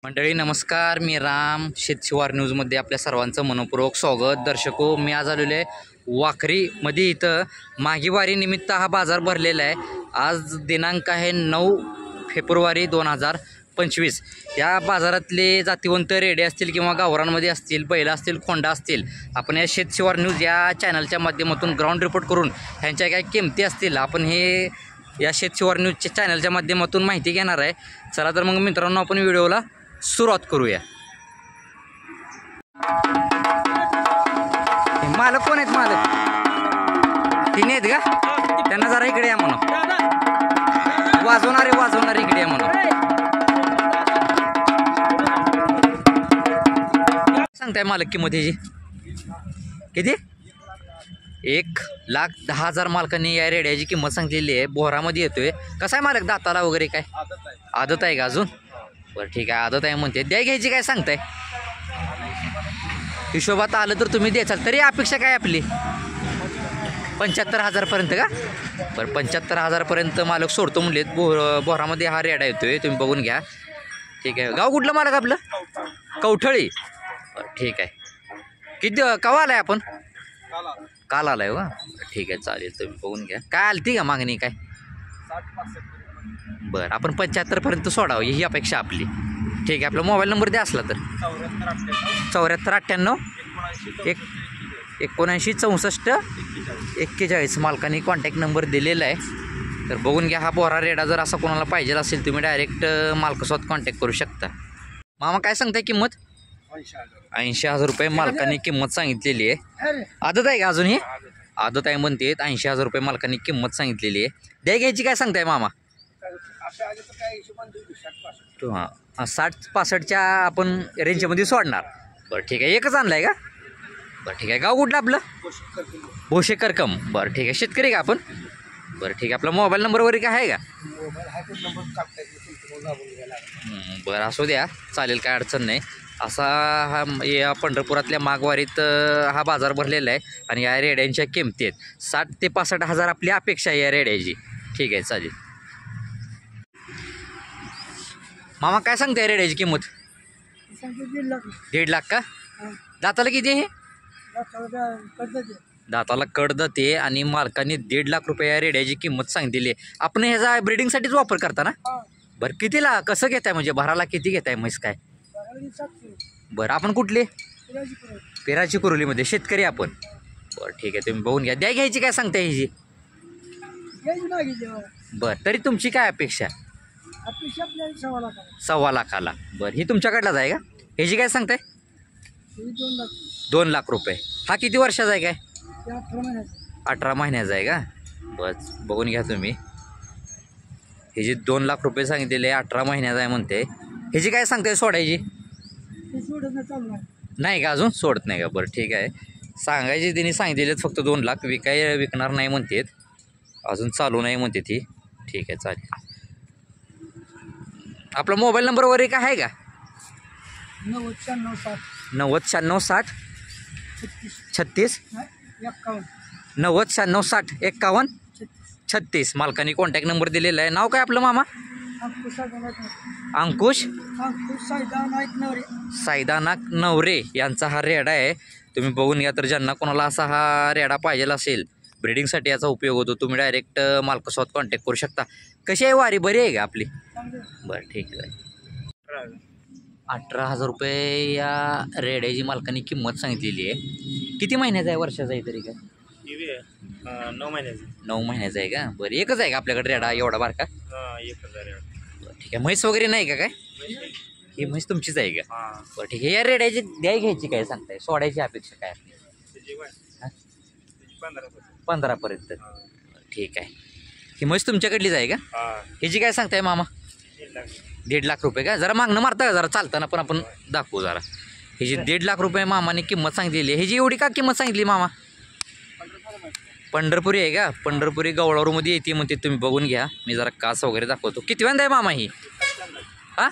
मंडळी नमस्कार, मी राम शेतशिवार न्यूजमध्ये आपल्या सर्वांचं मनपूर्वक स्वागत. दर्शको, मी आज आलेलो आहे वाखरीमध्ये. इथं माघीवारी निमित्त हा बाजार भरलेला आहे. आज दिनांक आहे 9 फेब्रुवारी 2025. या बाजारातले जातीवंत रेडे असतील किंवा गावरांमध्ये असतील, बैल असतील, खोंडा असतील, आपण या शेतशिवार न्यूज या चॅनलच्या माध्यमातून ग्राउंड रिपोर्ट करून ह्यांच्या काय किमती असतील आपण हे या शेतशिवार न्यूजच्या चॅनलच्या माध्यमातून माहिती घेणार आहे. चला तर मग मित्रांनो, आपण व्हिडिओला सुरुवात करूया. मालक कोण आहेत? मालक तिने आहेत का? त्यांना जरा इकडे या म्हणून. वाजवणारे इकडे या म्हणून. सांगताय मालक किंमत ह्याची किती? 1,10,000 मालकांनी या रेड्याची किंमत सांगितलेली आहे. बोहरामध्ये येतोय. कसा आहे मालक? दाताला वगैरे काय आदत आहे का अजून? बरं ठीक आहे, आदत आहे म्हणते. द्या घ्यायची काय सांगताय? हिशोबात आलं तर तुम्ही द्याचाल. तरी अपेक्षा काय आपली? 75,000पर्यंत का? बरं 75,000पर्यंत मालक सोडतो म्हणलेत. बोहरामध्ये हा रेडा येतोय, तुम्ही बघून घ्या. ठीक आहे. गाव कुठलं मालक आपलं? कवठळी. बरं ठीक आहे. किती केव्हा आलाय आपण? काल आलाय का? ठीक आहे, चालेल. तुम्ही बघून घ्या. काय आलती का मागणी काय? बरं आपण 75पर्यंत सोडावं ही अपेक्षा आपली. ठीक आहे. आपला मोबाईल नंबर द्या असला तर. 7498 79 64 41. मालकाने कॉन्टॅक्ट नंबर दिलेला आहे. तर बघून घ्या. हा बोहरा रेडा जर असा कोणाला पाहिजे असेल तुम्ही डायरेक्ट मालकासोबत कॉन्टॅक्ट करू शकता. मामा काय सांगताय किंमत? 80,000 रुपये मालकाने किंमत सांगितलेली आहे. आदत आहे का अजून? ही आदत आहे म्हणते. 80,000 रुपये मालकाने किंमत सांगितलेली आहे. द्या घ्यायची काय सांगताय मामा? 60-65च्या आपण रेंजमध्ये सोडणार. बरं ठीक आहे. एकच आणलाय का? बरं ठीक आहे. गाव कुठलं आपलं? भोशेकरकम. बरं ठीक आहे. शेतकरी का आपण? बरं ठीक आहे. आपला मोबाईल नंबर वगैरे काय आहे का? बरं असू द्या, चालेल, काय अडचण नाही. असा हा या पंढरपुरातल्या माघवारीत हा बाजार भरलेला आहे. आणि या रेड्यांच्या किमती आहेत 60 ते 65,000 आपली अपेक्षा आहे या रेड्याची. ठीक आहे, चालेल. मामा काय सांगताय रेड्याची किंमत? 1.5 लाख का? दाताला किती आहे? दाताला कड जाते. आणि मालकाने 1.5 लाख रुपये या रेड्याची किंमत सांगितलेली आहे. आपण ह्याचा ब्रिडिंगसाठीच वापर करता ना? बरं कितीला कसं घेताय, म्हणजे भराला किती घेताय म्हैस काय? बरं आपण कुठले? पेराची कुरुलीमध्ये शेतकरी आपण. बरं ठीक आहे. तुम्ही बघून घ्या. द्या घ्यायची काय सांगताय ह्याची? बरं तरी तुमची काय अपेक्षा? 1.25 लाखाला. बरं ही तुमच्याकडलाच आहे का? ह्याची काय सांगताय? 2 लाख रुपये. हा किती वर्षाचा आहे काय? 18 महिन्याचा आहे का? बस बघून घ्या तुम्ही. ह्याची 2 लाख रुपये सांगितलेले आहे. 18 महिन्याचा आहे म्हणते. ह्याची काय सांगताय सोडायची? नाही का अजून? सोडत नाही का? बरं ठीक आहे. सांगायची त्यांनी सांगितलेले फक्त 2 लाख. विकणार नाही म्हणतात. अजून चालू नाही म्हणते ती. ठीक आहे, चालेल. आपला मोबाईल नंबर वगैरे काय आहे का? 90 96 60 36 90 96 60 51 36. मालकाने कॉन्टॅक्ट नंबर दिलेला आहे. नाव काय आपलं मामा? अंकुश सायदानाक नवरे यांचा हा रेडा आहे. तुम्ही बघून घ्या. तर ज्यांना कोणाला असा हा रेडा पाहिजे असेल, ब्रिडिंगसाठी याचा उपयोग होतो, तुम्ही डायरेक्ट मालकासोबत कॉन्टॅक्ट करू शकता. कशी आहे वारी? बरी आहे का आपली? बरं ठीक आहे. 18,000 रुपये या रेड्याची मालकाने किंमत सांगितलेली आहे. किती महिन्याचा आहे? वर्षाचा आहे तरी काय? 9 महिन्याचा. 9 महिन्याचा आहे का? बरं एकच आहे का आपल्याकडे रेडा एवढा बारका? बरं ठीक आहे. म्हैस वगैरे नाही का काय? ही म्हैस तुमचीच आहे का? बरं ठीक आहे. या रेड्याची द्याय घ्यायची काय सांगताय? सोडायची अपेक्षा काय आपली? 15पर्यंत. ठीक आहे. ही म्हैस तुमच्याकडलीच आहे का? ह्याची काय सांगताय मामा? 1.5 लाख रुपये का? जरा मागणं मारता का? जरा चालताना पण आपण दाखवू जरा. ह्याची 1.5 लाख रुपये मामाने किंमत सांगितलेली आहे. ह्याची एवढी का किंमत सांगितली मामा? पंढरपुरी आहे का? पंढरपुरी गवळारूमध्ये येते म्हणते. तुम्ही बघून घ्या. मी जरा कास वगैरे दाखवतो. कितव्यांदा आहे मामा ही? हां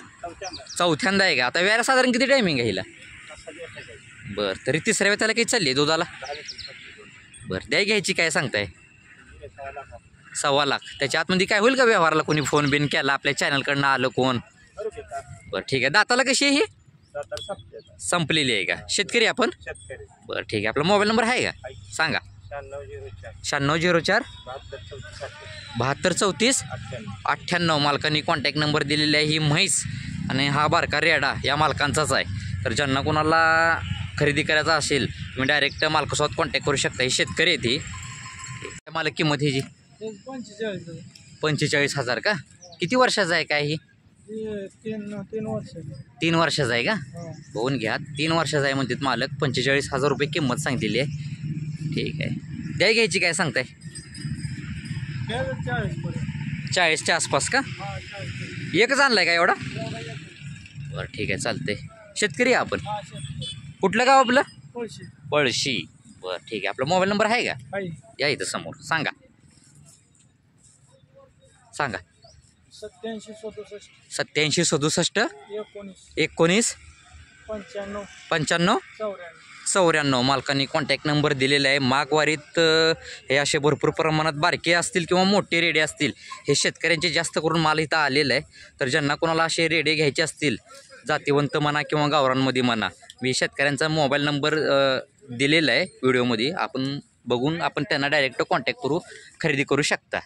4थ्यांदा आहे का? आता वेळेला साधारण किती टायमिंग आहे हिला? बरं तरी 3ऱ्या वेळेला किती चालली आहे दुधाला? बरं द्या घ्यायची काय सांगताय? 1.25 लाख. त्याच्या आतमध्ये काय होईल का व्यवहाराला? कोणी फोन बिन केला आपल्या चॅनलकडनं आलं कोण बरं ठीक आहे. दाताला कशी आहे ही? सातारा सप्त्याचा संपलेली आहे का? शेतकरी आपण? शेतकरी बरं ठीक आहे. आपला मोबाईल नंबर आहे का? सांगा. 9604 9604 72 34 72 34 98. मालकांनी कॉन्टॅक्ट नंबर दिलेला आहे. ही म्हैस आणि हा बारका रेडा या मालकांचाच आहे. तर ज्यांना कोणाला खरेदी करायचा असेल तुम्ही डायरेक्ट मालकासोबत कॉन्टॅक्ट करू शकता. ही शेतकरी आहे ती. मालक किंमत ह्याची 45,000 का? किती वर्षाचा आहे काय ही? 3 वर्षाचा आहे का? बघून घ्या. 3 वर्षाचा आहे म्हणतात मालक. 45,000 रुपये किंमत सांगितलेली आहे. ठीक आहे. द्या घ्यायची काय सांगताय? 40च्या आसपास का? एकच आणलाय का एवढा? बरं ठीक आहे चालतंय. शेतकरी आपण? कुठलं गाव आपलं? पळशी. बरं ठीक आहे. आपला मोबाईल नंबर आहे का? या इथं समोर सांगा. 87 67 19 95 94. मालकांनी कॉन्टॅक्ट नंबर दिलेला आहे. माघवारीत हे असे भरपूर प्रमाणात बारके असतील किंवा मोठे रेडे असतील. हे शेतकऱ्यांचे जास्त करून माल इथं आलेला आहे. तर ज्यांना कोणाला असे रेडे घ्यायचे असतील जातीवंत म्हणा किंवा गावरांमध्ये म्हणा, मी शेतकऱ्यांचा मोबाईल नंबर दिलेला आहे व्हिडिओमध्ये. आपण बघून आपण त्यांना डायरेक्ट कॉन्टॅक्ट करू खरेदी करू शकता.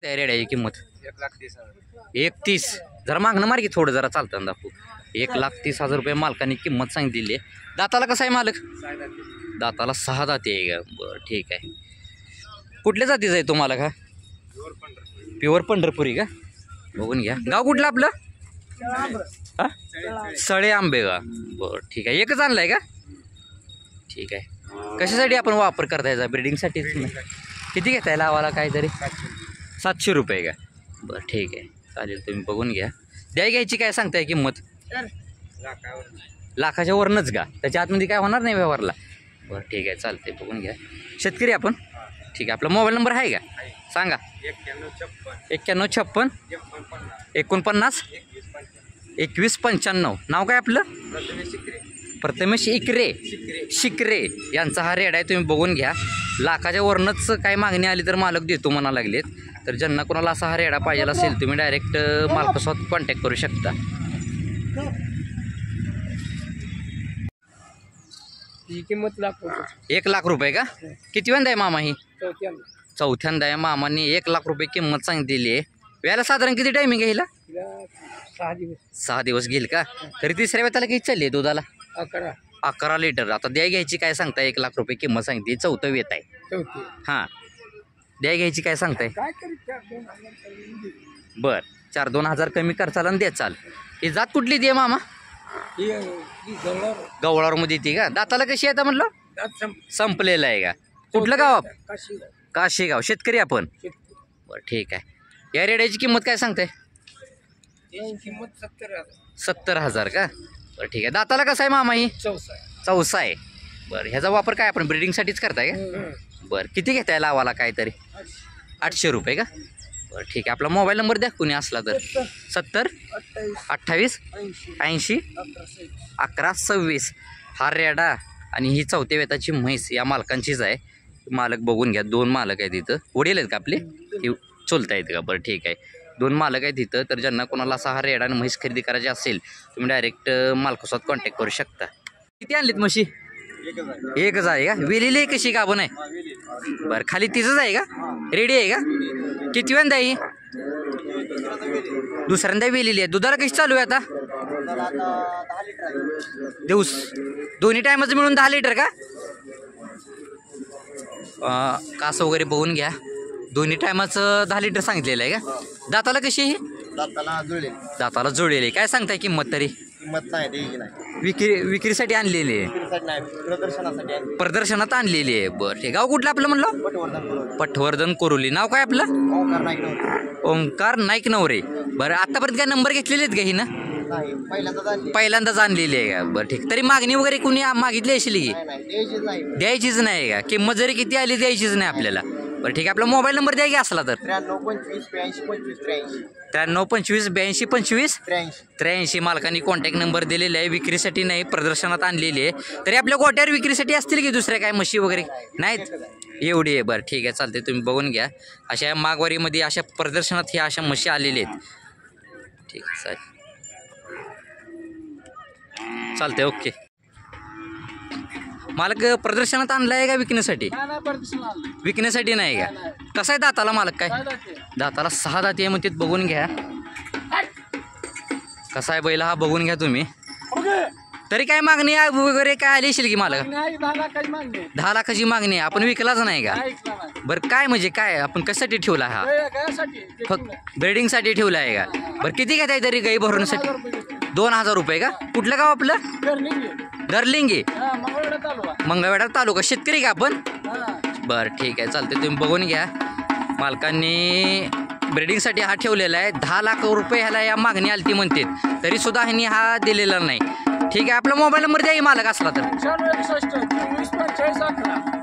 त्या रेड्याची किंमत 1,30,000. जरा मागणं मार्गी थोडं जरा चालतं दाखवू. 1,30,000 रुपये मालकांनी किंमत सांगितलेली आहे. दाताला कसं आहे मालक? दाताला 6 दाते आहे का? बरं ठीक आहे. कुठल्या जातीचं आहे तुम्हाला का? प्युअर पंढरपुरी का? बघून घ्या. गाव कुठलं आपलं? हां सळे आंबे का? बरं ठीक आहे. एकच आणलं आहे का? ठीक आहे. कशासाठी आपण वापर करता याचा? ब्रिडिंगसाठी? किती घेता आहे लावाला काहीतरी? 700 रुपये का? बरं ठीक आहे चालेल. तुम्ही बघून घ्या. द्या घ्यायची काय सांगताय किंमत? लाखाच्या वरनंच का? त्याच्या आतमध्ये काय होणार नाही व्यवहारला? बरं ठीक आहे चालते. बघून घ्या. शेतकरी आपण? ठीक आहे. आपला मोबाईल नंबर आहे का? सांगा. 9156 49 21 95. नाव काय आपलं? प्रथमेश शिकरे यांचा हा रेड आहे. तुम्ही बघून घ्या. लाखाच्या वरनंच काय मागणी आली तर मालक देतो म्हणा लागलेत. तर ज्यांना कोणाला असा हा रेडा पाहिजे असेल तुम्ही डायरेक्ट मालकासोबत कॉन्टॅक्ट करू शकता. ही किंमत 1,00,000 रुपये का? किती वेळा आहे मामा ही? चौथ्यांदा आहे. मामांनी 1,00,000 रुपये किंमत सांगितलेली आहे. वेळेला साधारण किती टायमिंग आहे हिला? 6 दिवस घेईल का? तरी तिसऱ्या वेळेला किती चालली आहे दुधाला? 11 लिटर. आता द्या घ्यायची काय सांगताय? 1,00,000 रुपये किंमत सांगितली. 4थं वेत आहे. हां द्या घ्यायची काय सांगताय? बरं 4-2,000 कमी करचाल आणि द्या चाल. ही जात कुठली दे मामा? गवळावरमध्ये येते का? दाताला कशी आहे म्हटलं? संपलेलं आहे का? कुठलं गाव? काशीगाव. शेतकरी आपण? बरं ठीक आहे. या रेड्याची किंमत काय सांगताय? 70,000 का? बरं ठीक आहे. दाताला कसं आहे मामा ही? चौसा आहे. बरं ह्याचा वापर काय आपण ब्रिडिंगसाठीच करताय का? बरं किती घेताय लावाला काहीतरी? 800 रुपये का? बरं ठीक आहे. आपला मोबाईल नंबर द्या कुणी असला तर. 70 28 80 11 26. हा रेडा आणि ही 4थ्या वेताची म्हैस या मालकांचीच आहे. मालक बघून घ्या. 2 मालक आहेत इथं. वडील आहेत का आपले? चुलता आहेत का? बरं ठीक आहे. 2 मालक आहेत इथं. तर ज्यांना कोणाला असा हा रेडा आणि म्हैस खरेदी करायची असेल तुम्ही डायरेक्ट मालकासोबत कॉन्टॅक्ट करू शकता. किती आणलीत म्हशी? एकच आहे का? वेलेली आहे कशी गाभण आहे? बरं खाली तिचंच आहे का? रेडी आहे का? किती वेळा ही? दुसऱ्यांदा वेलेली आहे. दुधाला कशी चालू आहे आता? दिवस दोन्ही टायमाचं मिळून 10 लिटर का? कास वगैरे बघून घ्या. दोन्ही टायमाचं 10 लिटर सांगितलेलं आहे का? दाताला कशी आहे? दाताला जुळलेली आहे. काय सांगताय किंमत तरी? विक्रीसाठी आणलेली आहे? प्रदर्शनात आणलेली आहे. बरं हे गाव कुठलं आपलं म्हणलं? पटवर्धन कोरोली. नाव काय आपलं? ओंकार नाईक नवरे. बरं आतापर्यंत काय नंबर घेतलेले आहेत का ही ना? पहिल्यांदाच आणलेली आहे का? बरं ठीक. तरी मागणी वगैरे कुणी मागितली असेल की? द्यायचीच नाही का? किंमत जरी किती आली द्यायचीच नाही आपल्याला. बरं ठीक आहे. आपला मोबाईल नंबर द्या की असला तर. 93 25 82 25 83. मालकांनी कॉन्टॅक्ट नंबर दिलेला आहे. विक्रीसाठी नाही प्रदर्शनात आणलेली आहे. तरी आपल्या गोट्यावर विक्रीसाठी असतील की दुसऱ्या काय म्हशी वगैरे नाहीत? एवढी आहे. बरं ठीक आहे चालते. तुम्ही बघून घ्या. अशा माघवारीमध्ये अशा प्रदर्शनात ह्या अशा म्हशी आलेल्या आहेत. ठीक आहे चालेल. चालतंय ओके. मालक प्रदर्शनात आणलं आहे का विकण्यासाठी? विकण्यासाठी नाही का? कसा आहे दाताला मालक? काय दाताला 6 दाती आहे म्हणते, बघून घ्या कसा आहे बैल हा, बघून घ्या तुम्ही. तरी काय मागणी वगैरे काय आली असेल की मालक? 10 लाखाची मागणी आहे. आपण विकलाच नाही का? बरं काय म्हणजे काय आपण कशासाठी ठेवला हा? फक्त ब्रेडिंगसाठी ठेवला आहे का? बरं किती घेत आहे तरी गाई भरवण्यासाठी? 2000 रुपये का? कुठलं गाव आपलं? दरलिंगी, मंगळवेढा तालुका. शेतकरी का आपण? बरं ठीक आहे चालते, तुम्ही बघून घ्या. मालकांनी ब्रीडिंगसाठी हा ठेवलेला आहे. 10 लाख रुपये ह्याला या मागणी आली ती म्हणते, तरी सुद्धा ह्यांनी हा दिलेला नाही. ठीक आहे, आपला मोबाईल नंबर द्या मालक असला तर.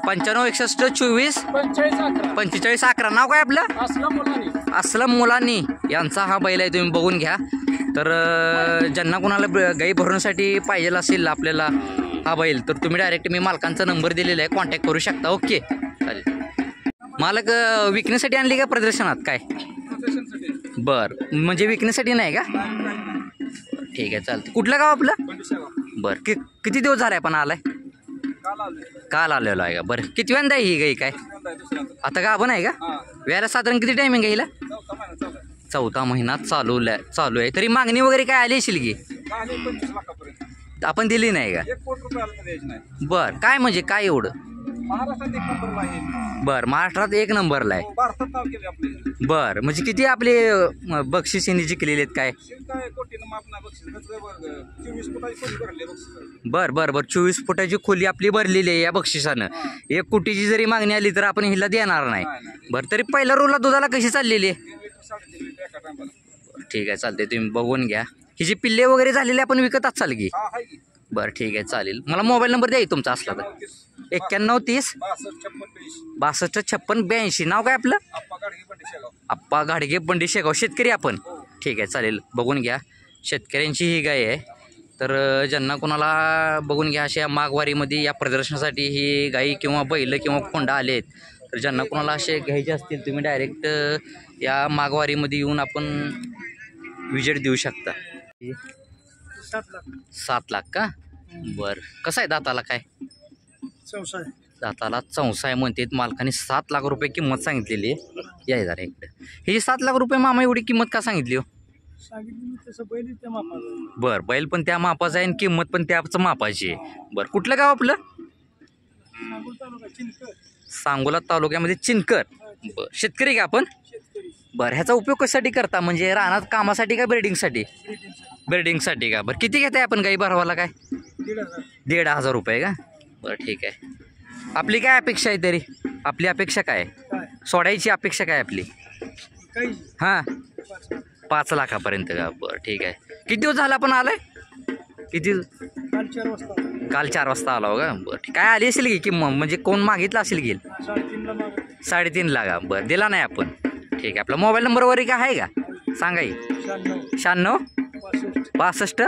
9561244511. नाव काय आपलं? असलम मुलानी यांचा हा बैल आहे, तुम्ही बघून घ्या. तर ज्यांना कोणाला गाई भरण्यासाठी पाहिजे असेल आपल्याला हा बैल, तर तुम्ही डायरेक्ट मी मालकांचा नंबर दिलेला आहे, कॉन्टॅक्ट करू शकता. ओके चालेल. मालक विकण्यासाठी आणली का प्रदर्शनात काय? बरं म्हणजे विकण्यासाठी नाही का? ठीक आहे चालतं. कुठलं गाव आपलं? बरं किती दिवस झालाय पण आलाय? काल आलेलो आहे का? बरं किती वेळा आहे ही गाई काय? आता गाभण आहे का? वेळेला साधारण किती टायमिंग आहे हिला? 4था महिना चालू आहे. तरी मागणी वगैरे काय आली असेल की? आपण दिली नाही का? बरं काय म्हणजे काय एवढं? बरं महाराष्ट्रात 1 नंबरला आहे. बरं म्हणजे किती आपले बक्षीस यांनी जिंकलेले आहेत काय? बरं 24 फुटाची खोली आपली भरलेली आहे या बक्षिसानं. 1 कोटीची जरी मागणी आली तर आपण हिला देणार नाही. बरं तरी पहिल्या रोला दुधाला कशी चाललेली आहे? ठीक आहे चालते, तुम्ही बघून घ्या. हिची पिल्ले वगैरे झालेले आपण विकत असाल की? बरं ठीक आहे चालेल. मला मोबाईल नंबर द्या तुमचा असला तर. 9130 62 56 82. नाव काय आपलं? आप्पा घाडगे बंडी शेगाव. शेतकरी आपण? ठीक आहे चालेल, बघून घ्या. शेतकऱ्यांची ही गाय आहे. तर ज्यांना कोणाला बघून घ्या अशा माघवारीमध्ये या प्रदर्शनासाठी ही गाई किंवा बैल किंवा खोंडा आले आहेत, तर ज्यांना कोणाला असे घ्यायचे असतील तुम्ही डायरेक्ट या माघवारीमध्ये येऊन आपण विजिट देऊ शकता. 7 लाख का? बरं कसं आहे दाताला काय? दाताला 64 म्हणते मालकाने. 7 लाख रुपये किंमत सांगितलेली आहे. या जरा इकडे. ही 7 लाख रुपये मामा एवढी किंमत का सांगितली हो? बरं बैल पण त्या मापाचा आहे आणि किंमत पण त्याच मापाची आहे. बरं कुठलं गाव आपलं? सांगोला तालुक्यामध्ये चिनकर. बरं शेतकरी का आपण? बरं ह्याचा उपयोग कशासाठी करता? म्हणजे रानात कामासाठी का ब्रीडिंगसाठी? ब्रीडिंगसाठी का? बरं किती घेताय आपण गाई भरवायला काय? 1,500 रुपये का? बरं ठीक आहे. आपली काय अपेक्षा आहे तरी? आपली अपेक्षा काय? सोडायची अपेक्षा काय आपली? हां 5 लाखापर्यंत का? बरं ठीक आहे. किती दिवस झाला पण आलाय? किती? काल 4 वाजता आला हो का? बरं काय आली असेल की किंमत? म्हणजे कोण मागितलं असेल की? 3.5 लाख. बरं दिला नाही आपण. ठीक आहे. आपला मोबाईल नंबर वगैरे काय आहे का? सांगा की. 96 65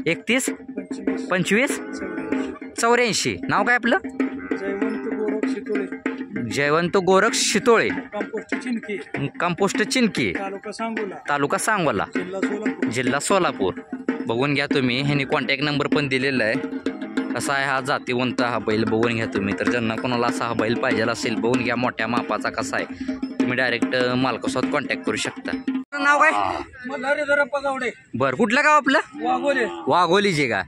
31 25 84. नाव काय आपलं? जयवंत गोरख शितोळे. कंपोस्ट चिनकी. तालुका सांगोला. जिल्हा सोलापूर. बघून घ्या तुम्ही. ह्यांनी कॉन्टॅक्ट नंबर पण दिलेला आहे. कसा आहे हा जातीवंत हा बैल, बघून घ्या तुम्ही. तर ज्यांना कोणाला असा हा बैल पाहिजे असेल, बघून घ्या मोठ्या मापाचा कसा आहे. तुम्ही डायरेक्ट मालकासोबत कॉन्टॅक्ट करू शकता. नाव काय? बरं कुठलं गाव आपलं? वाघोलीचे का?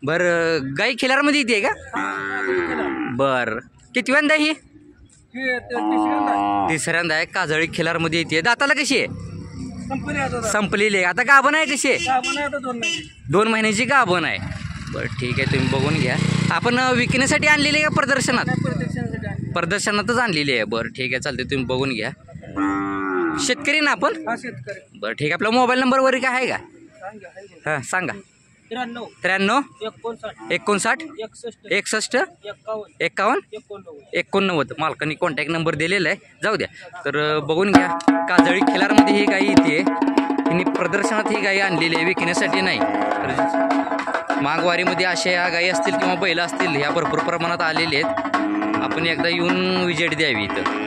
बरं गाई खिलारमध्ये येते का? बरं किती वेळा ही? तिसऱ्यांदा आहे. काजळी खिलारमध्ये येते. दाताला कशी आहे? संपलेली आहे. आता गाभण आहे कशी आहे? 2 महिन्याची गाभण आहे. बरं ठीक आहे, तुम्ही बघून घ्या. आपण विकण्यासाठी आणलेली आहे का प्रदर्शनात? प्रदर्शनातच आणलेली आहे. बरं ठीक आहे चालते, तुम्ही बघून घ्या. शेतकरी ना आपण? बरं ठीक आहे. आपला मोबाईल नंबर वगैरे काय आहे का? हां सांगा. 93 59 61 51 89. मालकांनी कॉन्टॅक्ट नंबर दिलेला आहे. जाऊ द्या. तर बघून घ्या. काजळी खिलारमध्ये ही गाई येते. तिने प्रदर्शनात ही गाई आणलेली आहे, विकण्यासाठी नाही. तर माघवारीमध्ये अशा या गाई असतील किंवा बैल असतील ह्या भरपूर प्रमाणात आलेले आहेत. आपण एकदा येऊन विजिट द्यावी इथं.